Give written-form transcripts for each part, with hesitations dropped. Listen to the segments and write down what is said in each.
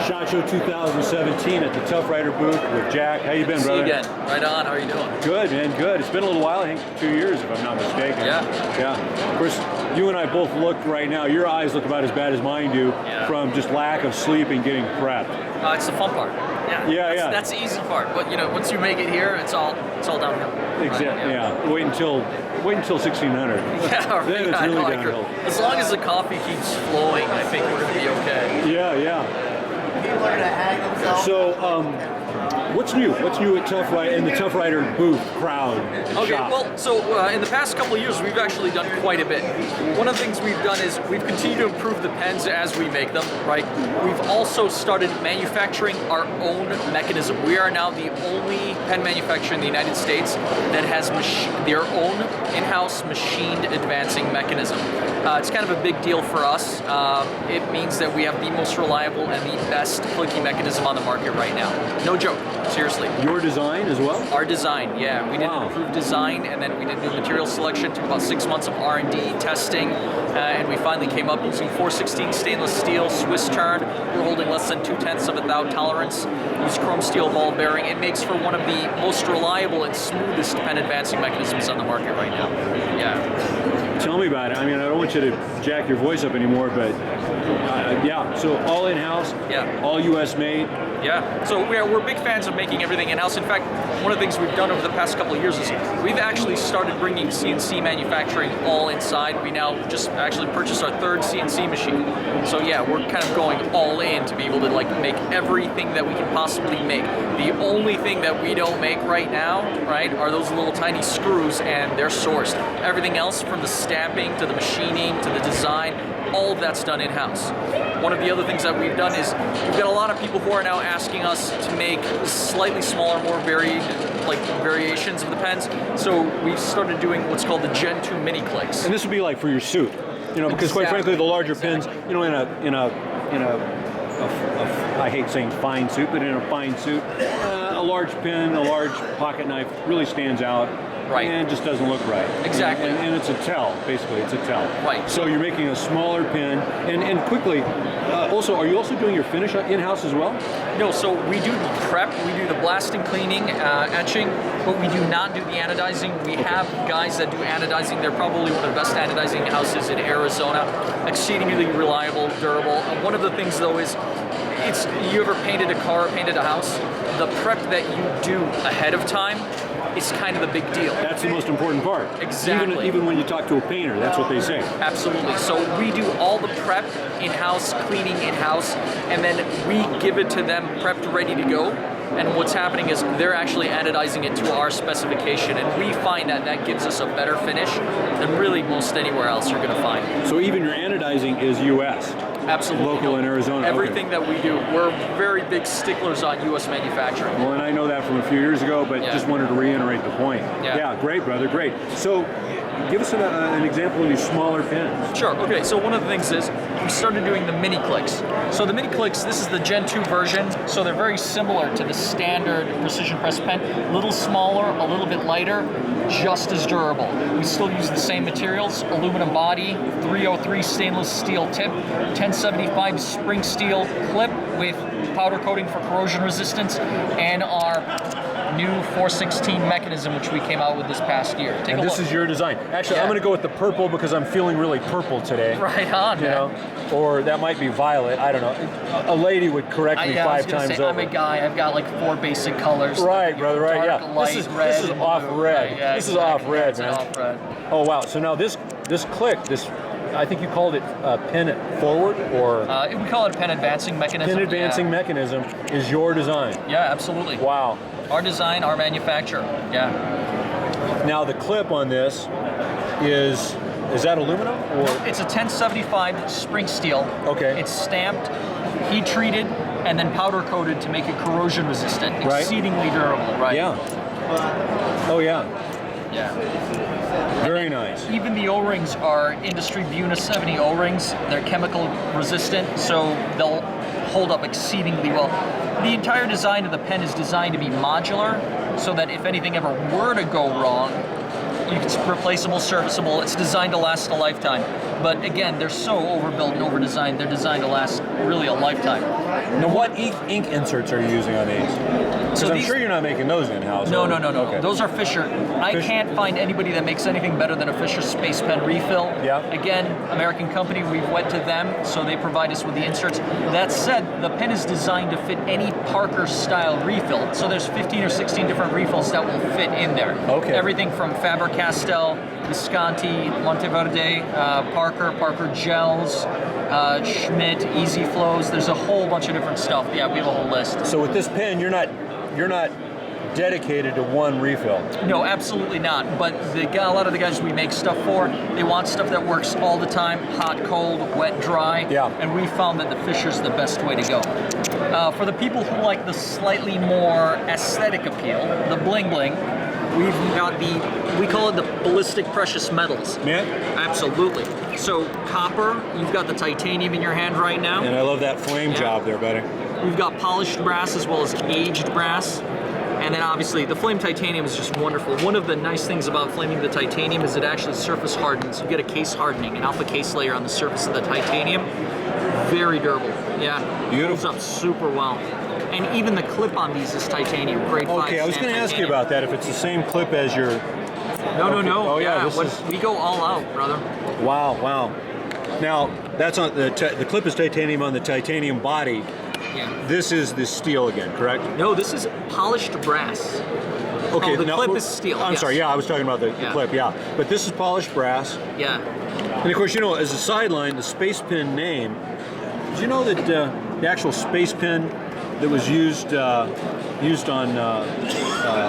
SHOT Show 2017 at the Tuff Writer booth with Jack. How you been, brother? See you again. Right on. How are you doing? Good, man. Good. It's been a little while. I think 2 years, if I'm not mistaken. Yeah. Yeah. Of course, you and I both look right now. Your eyes look about as bad as mine do from just lack of sleep and getting prepped. It's the fun part. Yeah. That's the easy part. But you know, once you make it here, it's all downhill. Exactly. Right? Yeah. Wait until 1600. Yeah. Right. Then it's really downhill. As long as the coffee keeps flowing, I think we're gonna be okay. Yeah. So, what's new? What's new at Tuff Writer in the Tuff Writer booth crowd? Okay, shop? well, so in the past couple of years, we've actually done quite a bit. One of the things we've done is we've continued to improve the pens as we make them, right? We've also started manufacturing our own mechanism. We are now the only pen manufacturer in the United States that has their own in-house machined advancing mechanism. It's kind of a big deal for us. It means that we have the most reliable and the best clicky mechanism on the market right now. No joke, seriously. Your design as well? Our design, yeah. We did an improved design, and then we did new material selection. Took about 6 months of R&D testing, and we finally came up using 416 stainless steel, Swiss turn. We're holding less than 0.2 of a thou tolerance. Use chrome steel ball bearing. It makes for one of the most reliable and smoothest pen advancing mechanisms on the market right now. Yeah. Tell me about it. I mean, I don't want you to jack your voice up anymore, but yeah. So all in-house. Yeah. All U.S. made. Yeah, so we're big fans of making everything in-house. In fact, one of the things we've done over the past couple of years is we've actually started bringing CNC manufacturing all inside. We now just actually purchased our 3rd CNC machine. So yeah, we're kind of going all in to be able to like make everything that we can possibly make. The only thing that we don't make right now, right, are those little tiny screws, and they're sourced. Everything else, from the stamping to the machining to the design, all of that's done in-house. One of the other things that we've done is we've got a lot of people who are now asking us to make slightly smaller, more variations of the pens. So we've started doing what's called the Gen 2 mini clicks. And this would be like for your suit, you know, because quite frankly, the larger pens, you know, in a I hate saying fine suit, but in a fine suit, a large pen, a large pocket knife really stands out. Right. And just doesn't look right. Exactly. And it's a tell, basically. It's a tell. Right. So you're making a smaller pen. And quickly, also, are you also doing your finish in-house as well? No, so we do the prep, we do the blasting, cleaning, etching, but we do not do the anodizing. We have guys that do anodizing. They're probably one of the best anodizing houses in Arizona. Exceedingly reliable, durable. And one of the things, though, is you ever painted a car or painted a house? The prep that you do ahead of time is kind of the big deal. That's the most important part. Exactly. Even when you talk to a painter, that's what they say. Absolutely. So we do all the prep in-house, cleaning in-house, and then we give it to them prepped, ready to go. And what's happening is they're actually anodizing it to our specification, and we find that that gives us a better finish than really most anywhere else you're going to find. So even your anodizing is U.S.? Absolutely. Local in Arizona? Everything that we do, we're very big sticklers on U.S. manufacturing. Well, and I know that from a few years ago, but just wanted to reiterate the point. Yeah, great, brother, great. So give us an example of these smaller pens. Sure, okay, so one of the things is we started doing the mini clicks. So the mini clicks, this is the Gen 2 version, so they're very similar to the standard precision press pen. A little smaller, a little bit lighter, just as durable. We still use the same materials, aluminum body, 303 stainless steel tip, 1075 spring steel clip with powder coating for corrosion resistance, and our new 416 mechanism, which we came out with this past year. And this is your design. Actually, I'm going to go with the purple because I'm feeling really purple today. Right on, you know? Or that might be violet. I don't know. A lady would correct me 5 times over. I'm a guy. I've got like 4 basic colors. Right, brother. Right, dark, light, this red, is off red. Right, this is off red, man. Off red. Oh wow. So now this click, I think you called it pen forward, or we call it a pen advancing mechanism. Pen advancing mechanism is your design. Yeah, absolutely. Wow. Our design, our manufacturer. Yeah. Now the clip on this is that aluminum, or it's a 1075 spring steel. Okay. It's stamped, heat treated, and then powder coated to make it corrosion resistant. Right. Exceedingly durable. Right. Yeah. Oh yeah. Yeah. Very nice. Even the O-rings are industry Buna 70 O-rings. They're chemical resistant, so they'll hold up exceedingly well. The entire design of the pen is designed to be modular, so that if anything ever were to go wrong, it's replaceable, serviceable. It's designed to last a lifetime. But again, they're so overbuilt and overdesigned. They're designed to last really a lifetime. Now, what ink inserts are you using on these? Because I'm sure you're not making those in-house. No. Okay. Those are Fisher. I can't find anybody that makes anything better than a Fisher Space Pen refill. Yeah. Again, American company, we went to them, so they provide us with the inserts. That said, the pen is designed to fit any Parker-style refill. So there's 15 or 16 different refills that will fit in there. Okay. Everything from Faber-Castell, Visconti, Monteverde, Parker Gels, Schmidt, Easy Flows. There's a whole bunch of different stuff. Yeah, we have a whole list. So with this pen, you're not dedicated to one refill. No, absolutely not. But a lot of the guys we make stuff for, they want stuff that works all the time, hot, cold, wet, dry. Yeah. And we found that the Fisher's the best way to go. For the people who like the slightly more aesthetic appeal, the bling bling, we've got we call it the ballistic precious metals. Yeah. Absolutely. So copper, you've got the titanium in your hand right now. And I love that flame job there, buddy. We've got polished brass as well as aged brass. And then obviously the flame titanium is just wonderful. One of the nice things about flaming the titanium is it actually surface hardens. You get a case hardening, an alpha case layer on the surface of the titanium. Very durable. Yeah. Beautiful. Holds up super well. And even the clip on these is titanium, grade 5. Okay, I was going to ask you about that, if it's the same clip as your... No. Oh yeah, we go all out, brother. Wow. Now, that's on the clip is titanium on the titanium body. Yeah. This is the steel again, correct? No, this is polished brass. Okay, the clip is steel. I'm sorry, yeah, I was talking about the clip, yeah. But this is polished brass. Yeah. And of course, you know, as a sideline, the Space Pen name, did you know that the actual Space Pen that was used on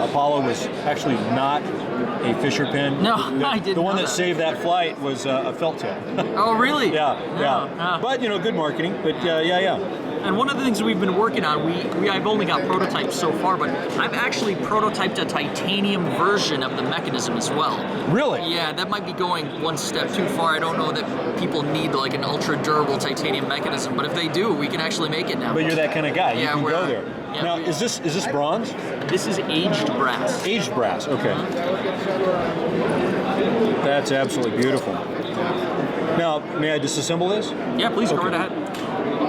Apollo was actually not a Fisher pen? No, I didn't. The one know that saved that flight was a felt tip. Oh, really? Yeah. But, you know, good marketing, but yeah. And one of the things we've been working on, I've only got prototypes so far, but I've actually prototyped a titanium version of the mechanism as well. Really? Yeah, that might be going one step too far. I don't know that people need like an ultra durable titanium mechanism, but if they do, we can actually make it now. But you're that kind of guy. You can go there. Yeah, now, is this bronze? This is aged brass. Aged brass. Okay. That's absolutely beautiful. Now, may I disassemble this? Yeah, please go right ahead.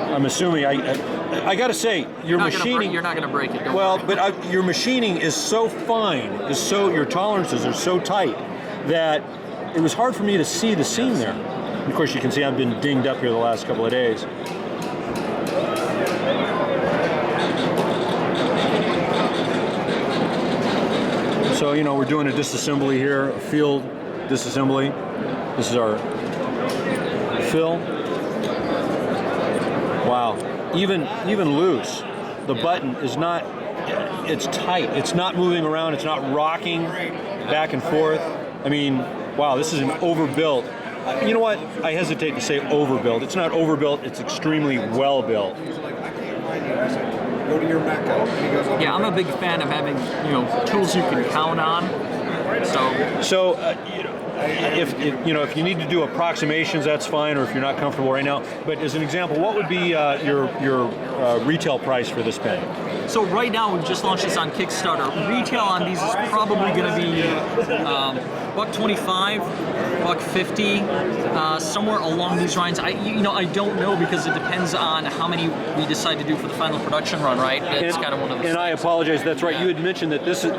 I'm assuming I got to say your machining. You're not going to break it. But your machining is so fine, your tolerances are so tight that it was hard for me to see the seam there. Of course, you can see I've been dinged up here the last couple of days. So, you know, we're doing a disassembly here, a field disassembly. This is our fill. Wow, even loose. The button is not, it's tight. It's not moving around, it's not rocking back and forth. I mean, wow, this is an overbuilt. You know what? I hesitate to say overbuilt. It's not overbuilt, it's extremely well built. Go to your Mecca. Yeah, I'm a big fan of having, tools you can count on. So if you need to do approximations, that's fine, or if you're not comfortable right now. But as an example, what would be your retail price for this pen? So right now we've just launched this on Kickstarter. Retail on these is probably going to be $125, $150, somewhere along these lines. I don't know because it depends on how many we decide to do for the final production run. Right? It's kind of one of those. And I apologize. That's right. You had mentioned that this is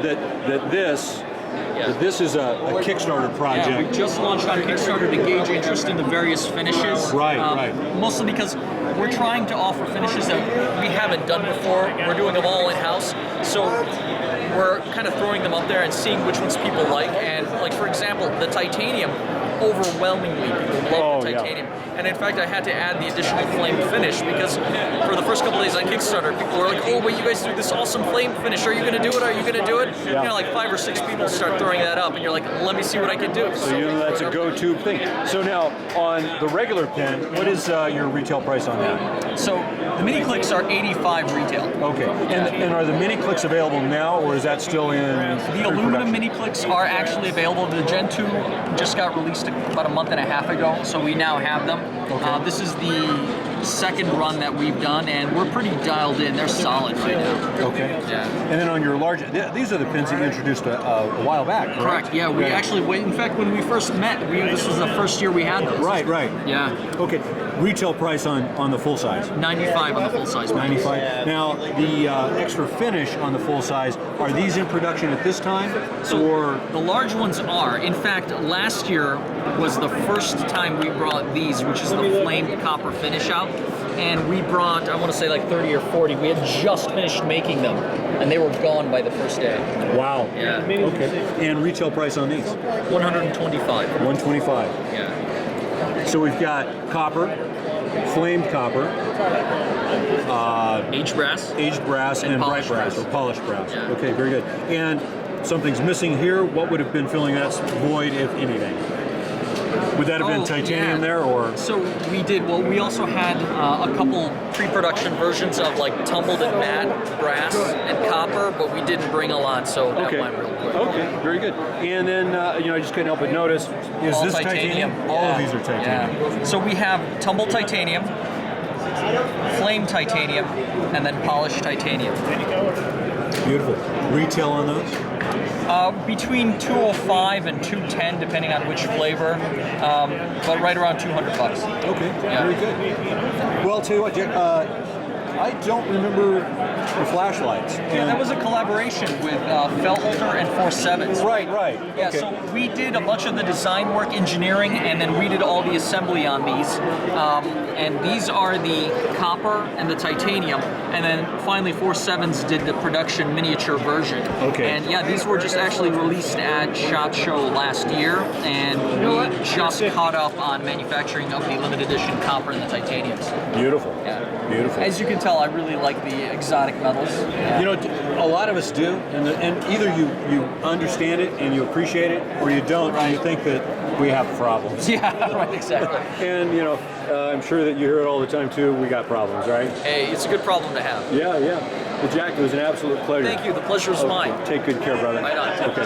a Kickstarter project. Yeah, we just launched on Kickstarter to gauge interest in the various finishes. Right. Mostly because we're trying to offer finishes that we haven't done before. We're doing them all in-house. So we're kind of throwing them up there and seeing which ones people like. And like, for example, the titanium, overwhelmingly people love the titanium. Yeah. And in fact, I had to add the additional flame finish because for the first couple days on Kickstarter, people were like, oh, wait, you guys do this awesome flame finish. Are you going to do it? Are you going to do it? Yeah. Like 5 or 6 people start throwing that up and you're like, let me see what I can do. So that's a go-to thing. So now, on the regular pen, what is your retail price on that? So the mini clicks are $85 retail. Okay. And are the mini clicks available now, or is that still in The aluminum mini clicks are actually available. The Gen 2 just got released about a month and a half ago, so we now have them. Okay. This is the second run that we've done, and we're pretty dialed in. They're solid right now. Okay. Yeah. And then on your large, these are the pins that you introduced a while back, Correct. Yeah, we actually wait. In fact, when we first met, this was the first year we had those. Right. Yeah. Okay. Retail price on the full size. 95 on the full size. 95. Now the extra finish on the full size, are these in production at this time? So the large ones are. In fact, last year was the first time we brought these, which is the flamed copper finish out. And we brought, I want to say like 30 or 40. We had just finished making them, and they were gone by the first day. Wow. Yeah. Okay. And retail price on these? 125. 125. Yeah. So we've got copper, flamed copper, Aged brass. and bright brass or polished brass. Yeah. Okay, very good. And something's missing here. What would have been filling that void, if anything? Would that have been titanium there, or? So we did. Well, we also had a couple pre-production versions of like tumbled and matte brass and copper, but we didn't bring a lot, so that went real quick. Okay, very good. And then I just couldn't help but notice, is All this titanium? All of these are titanium. Yeah. So we have tumbled titanium, flame titanium, and then polished titanium. Beautiful. Retail on those? Between 205 and 210, depending on which flavor, but right around $200. Okay, very good. Well, I'll tell you what, Jack, I don't remember the flashlights. Yeah, that was a collaboration with Felholter and 47s. Right. Yeah, okay. so we did a bunch of the design work, engineering, and then we did all the assembly on these. And these are the copper and the titanium, and then finally 47s did the production miniature version. Okay. And yeah, these were just actually released at SHOT Show last year, and we just caught up on manufacturing of the limited edition copper and the titaniums. Beautiful. Yeah. Beautiful. As you can tell, I really like the exotic metals. Yeah. You know, a lot of us do, and either you understand it and you appreciate it, or you don't, and you think that we have problems. Yeah, right, exactly. And I'm sure that you hear it all the time too. We got problems, right? Hey, it's a good problem to have. Yeah. Well, Jack, it was an absolute pleasure. Thank you. The pleasure is mine. Take good care, brother. Right on. Okay.